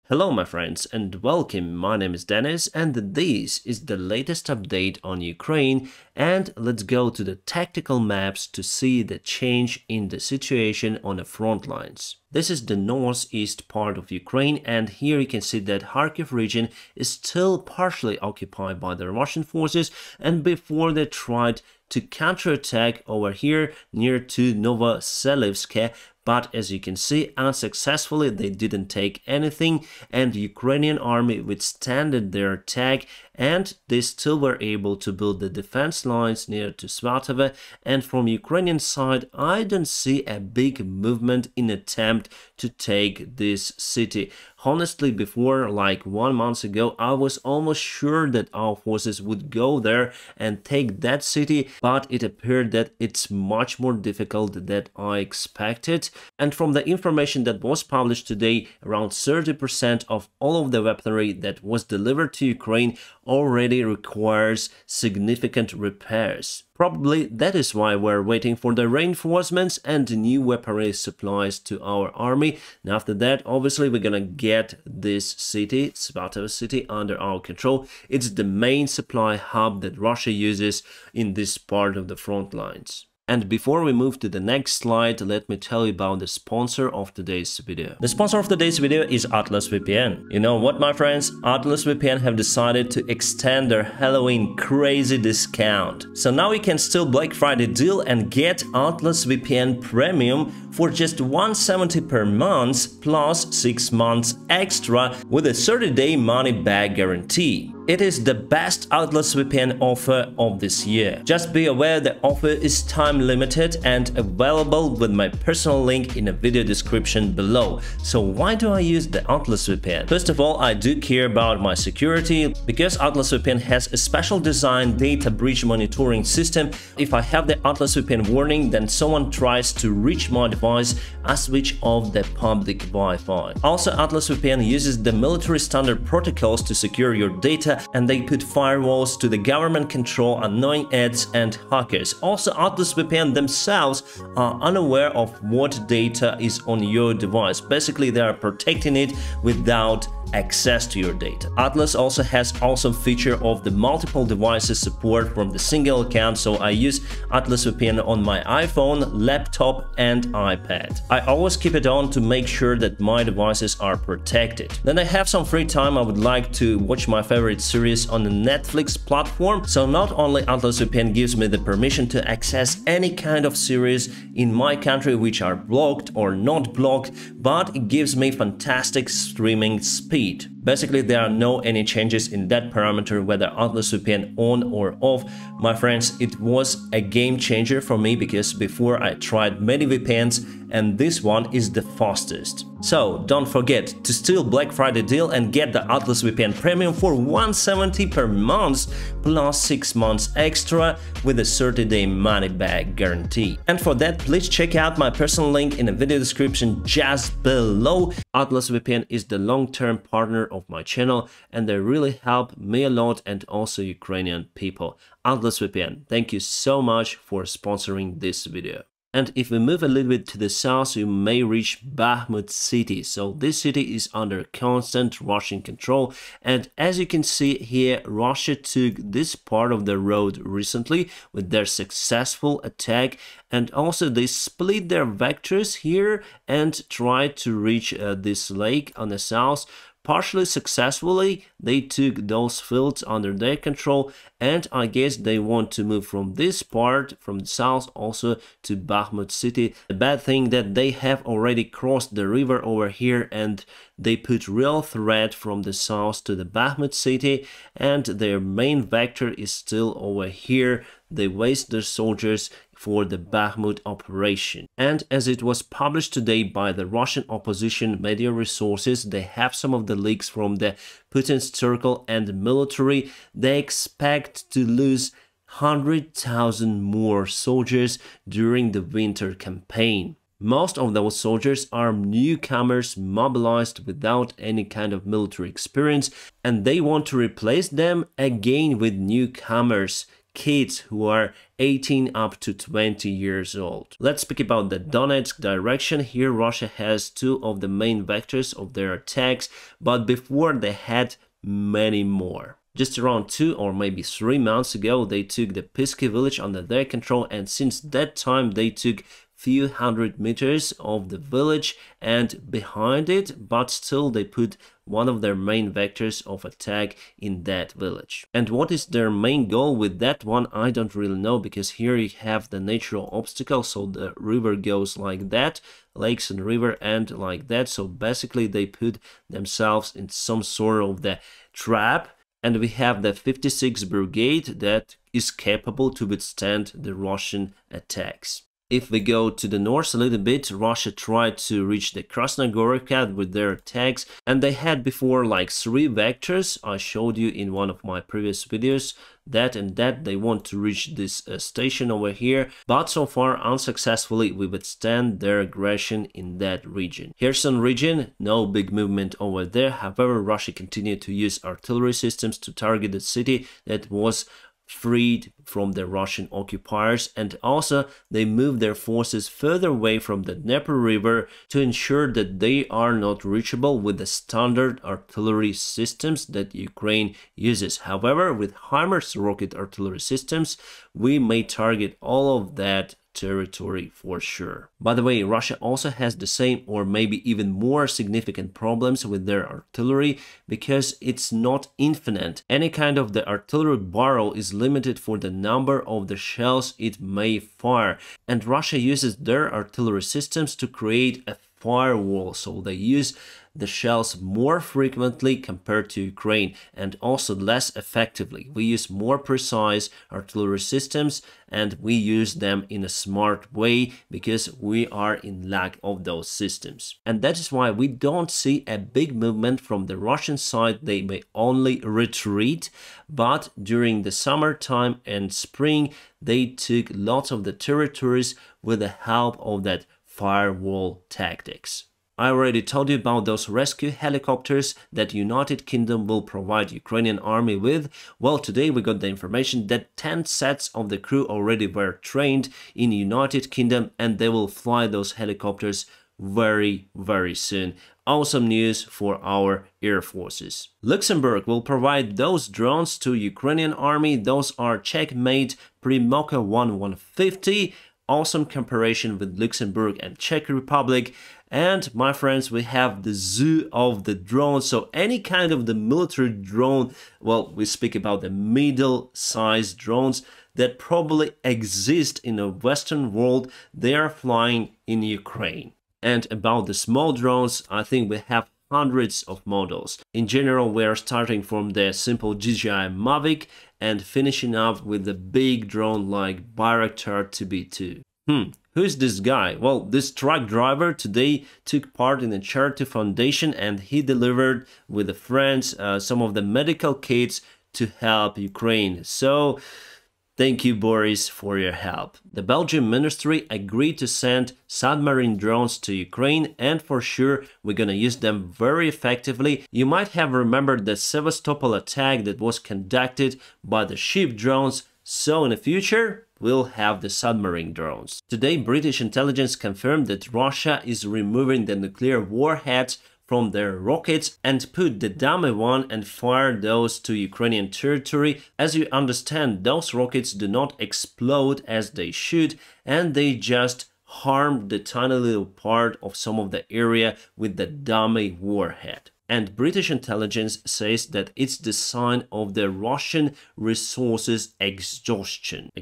Hello my friends and welcome, my name is Dennis and this is the latest update on Ukraine, and let's go to the tactical maps to see the change in the situation on the front lines. This is the northeast part of Ukraine, and here you can see that Kharkiv region is still partially occupied by the Russian forces, and before they tried to counterattack over here near to Novoselivsk, but as you can see, unsuccessfully they didn't take anything, and the Ukrainian army withstood their attack, and they still were able to build the defense lines near to Svatove. And from Ukrainian side, I don't see a big movement in attempt to take this city. Honestly, before, like 1 month ago, I was almost sure that our forces would go there and take that city, but it appeared that it's much more difficult than I expected. And from the information that was published today, around 30% of all of the weaponry that was delivered to Ukraine already requires significant repairs. Probably that is why we're waiting for the reinforcements and new weaponry supplies to our army. And after that, obviously, we're gonna get this city, Svatove city, under our control. It's the main supply hub that Russia uses in this part of the front lines. And before we move to the next slide, let me tell you about the sponsor of today's video. The sponsor of today's video is Atlas VPN. You know what, my friends? Atlas VPN have decided to extend their Halloween crazy discount. So now you can steal Black Friday deal and get Atlas VPN Premium for just $170 per month plus 6 months extra with a 30-day money-back guarantee. It is the best Atlas VPN offer of this year. Just be aware the offer is time limited and available with my personal link in the video description below. So why do I use the Atlas VPN? First of all, I do care about my security because Atlas VPN has a special design data breach monitoring system. If I have the Atlas VPN warning, then someone tries to reach my device, I switch off the public Wi-Fi. Also, Atlas VPN uses the military standard protocols to secure your data, and they put firewalls to the government control annoying ads and hackers. Also, Atlas VPN themselves are unaware of what data is on your device. Basically, they are protecting it without access to your data. Atlas also has awesome feature of the multiple devices support from the single account, so I use Atlas VPN on my iPhone, laptop and iPad. I always keep it on to make sure that my devices are protected. Then I have some free time, I would like to watch my favorite series on the Netflix platform, so not only Atlas VPN gives me the permission to access any kind of series in my country which are blocked or not blocked, but it gives me fantastic streaming speed. Basically, there are no any changes in that parameter, whether Atlas VPN on or off. My friends, it was a game changer for me because before I tried many VPNs and this one is the fastest. So don't forget to steal Black Friday deal and get the Atlas VPN Premium for $170 per month plus 6 months extra with a 30-day money-back guarantee. And for that, please check out my personal link in the video description just below. Atlas VPN is the long-term partner of my channel and they really help me a lot and also Ukrainian people. Atlas VPN, thank you so much for sponsoring this video. And if we move a little bit to the south, you may reach Bakhmut city. So this city is under constant Russian control. And as you can see here, Russia took this part of the road recently with their successful attack. And also they split their vectors here and tried to reach this lake on the south. Partially successfully, they took those fields under their control, and I guess they want to move from this part, from the south, also to Bakhmut city. The bad thing that they have already crossed the river over here, and they put real threat from the south to the Bakhmut city, and their main vector is still over here. They waste their soldiers for the Bakhmut operation. And as it was published today by the Russian opposition media resources, they have some of the leaks from the Putin's circle and military. They expect to lose 100,000 more soldiers during the winter campaign. Most of those soldiers are newcomers mobilized without any kind of military experience, and they want to replace them again with newcomers kids who are 18 up to 20 years old. Let's speak about the Donetsk direction. Here Russia has two of the main vectors of their attacks, but before they had many more. Just around 2 or maybe 3 months ago, they took the Pisky village under their control, and since that time they took few hundred meters of the village and behind it, but still they put one of their main vectors of attack in that village. And what is their main goal with that one, I don't really know, because here you have the natural obstacle, so the river goes like that, lakes and river and like that, so basically they put themselves in some sort of the trap. And we have the 56th Brigade that is capable to withstand the Russian attacks. If we go to the north a little bit, Russia tried to reach the Krasnogorivka with their attacks, and they had before like 3 vectors. I showed you in one of my previous videos that they want to reach this station over here, but so far unsuccessfully we withstand their aggression in that region. Kherson region, no big movement over there. However, Russia continued to use artillery systems to target the city that was freed from the Russian occupiers, and also they moved their forces further away from the Dnieper River to ensure that they are not reachable with the standard artillery systems that Ukraine uses. However, with HIMARS rocket artillery systems, we may target all of that territory for sure. By the way, Russia also has the same or maybe even more significant problems with their artillery because it's not infinite. Any kind of the artillery barrel is limited for the number of the shells it may fire, and Russia uses their artillery systems to create a firewall, so they use the shells more frequently compared to Ukraine and also less effectively. We use more precise artillery systems and we use them in a smart way because we are in lack of those systems. And that is why we don't see a big movement from the Russian side. They may only retreat, but during the summertime and spring they took lots of the territories with the help of that firewall tactics. I already told you about those rescue helicopters that United Kingdom will provide Ukrainian army with. Well, today we got the information that 10 sets of the crew already were trained in United Kingdom and they will fly those helicopters very soon. Awesome news for our air forces. Luxembourg will provide those drones to Ukrainian army. Those are Checkmate Primoka 150. Awesome comparison with Luxembourg and Czech Republic. And my friends, we have the zoo of the drones. So any kind of the military drone, well, we speak about the middle-sized drones that probably exist in the Western world, they are flying in Ukraine. And about the small drones, I think we have hundreds of models. In general, we are starting from the simple DJI Mavic and finishing up with the big drone like Bayraktar TB2. Who's this guy? Well, this truck driver today took part in a charity foundation and he delivered with the friends some of the medical kits to help Ukraine. So thank you, Boris, for your help. The Belgian ministry agreed to send submarine drones to Ukraine, and for sure we're gonna use them very effectively. You might have remembered the Sevastopol attack that was conducted by the ship drones, so in the future we'll have the submarine drones. Today, British intelligence confirmed that Russia is removing the nuclear warheads from their rockets and put the dummy one and fire those to Ukrainian territory. As you understand, those rockets do not explode as they should and they just harm the tiny little part of some of the area with the dummy warhead. And British intelligence says that it's the sign of the Russian resources exhaustion.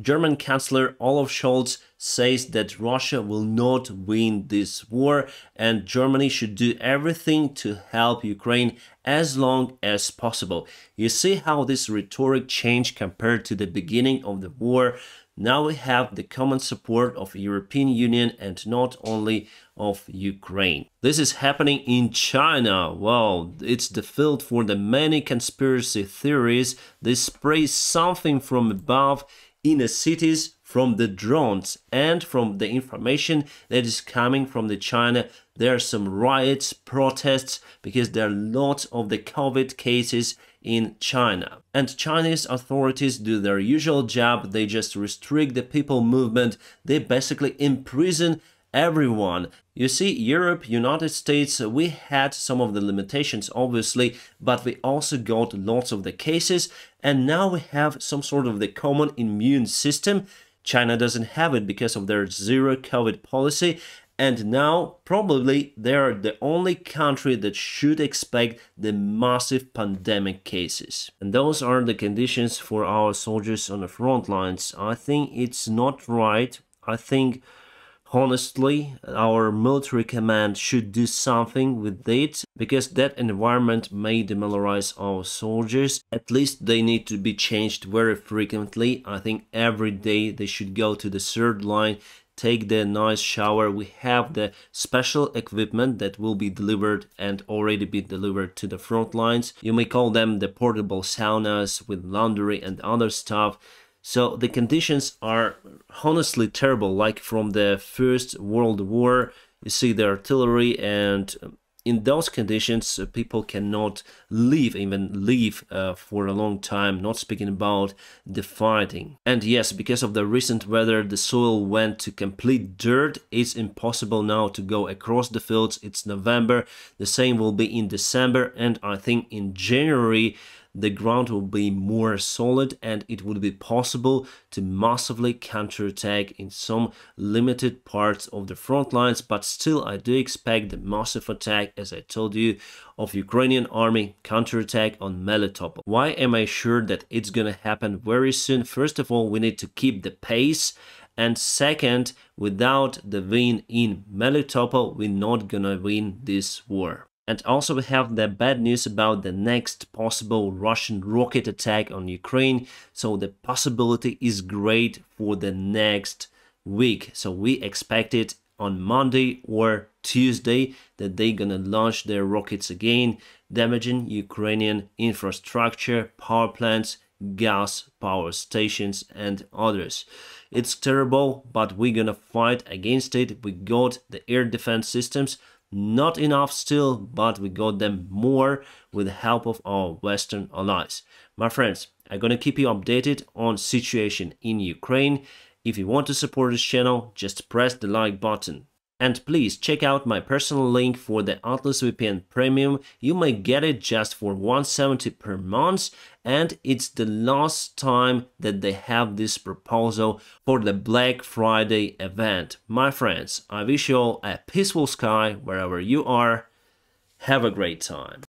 German Chancellor Olaf Scholz says that Russia will not win this war and Germany should do everything to help Ukraine as long as possible. You see how this rhetoric changed compared to the beginning of the war. Now we have the common support of the European Union and not only of Ukraine. This is happening in China. Well, it's the field for the many conspiracy theories. They spray something from above in the cities from the drones and from the information that is coming from the China there are some riots, protests, because there are lots of the COVID cases in China. And Chinese authorities do their usual job. They just restrict the people movement. They basically imprison everyone. You see, Europe, United States, we had some of the limitations, obviously, but we also got lots of the cases, and now we have some sort of the common immune system. China doesn't have it because of their zero COVID policy, and now probably they are the only country that should expect the massive pandemic cases. And those are the conditions for our soldiers on the front lines. I think it's not right. I think honestly, our military command should do something with it, because that environment may demoralize our soldiers. At least they need to be changed very frequently. I think every day they should go to the third line, take the nice shower. We have the special equipment that will be delivered and already be delivered to the front lines. You may call them the portable saunas with laundry and other stuff. So the conditions are honestly terrible, like from the First World War. You see the artillery, and in those conditions people cannot even live for a long time, not speaking about the fighting. And yes, because of the recent weather, the soil went to complete dirt. It's impossible now to go across the fields. It's November, the same will be in December, and I think in January the ground will be more solid, and it would be possible to massively counterattack in some limited parts of the front lines. But still, I do expect the massive attack, as I told you, of Ukrainian army counterattack on Melitopol. Why am I sure that it's gonna happen very soon? First of all, we need to keep the pace. And second, without the win in Melitopol, we're not gonna win this war. And also we have the bad news about the next possible Russian rocket attack on Ukraine. So the possibility is great for the next week. So we expect it on Monday or Tuesday that they're gonna launch their rockets again, damaging Ukrainian infrastructure, power plants, gas power stations and others. It's terrible, but we're gonna fight against it. We got the air defense systems. Not enough still, but we got them more with the help of our Western allies. My friends, I'm gonna keep you updated on situation in Ukraine. If you want to support this channel, just press the like button. And please check out my personal link for the Atlas VPN Premium. You may get it just for $170 per month, and it's the last time that they have this proposal for the Black Friday event. My friends, I wish you all a peaceful sky wherever you are. Have a great time.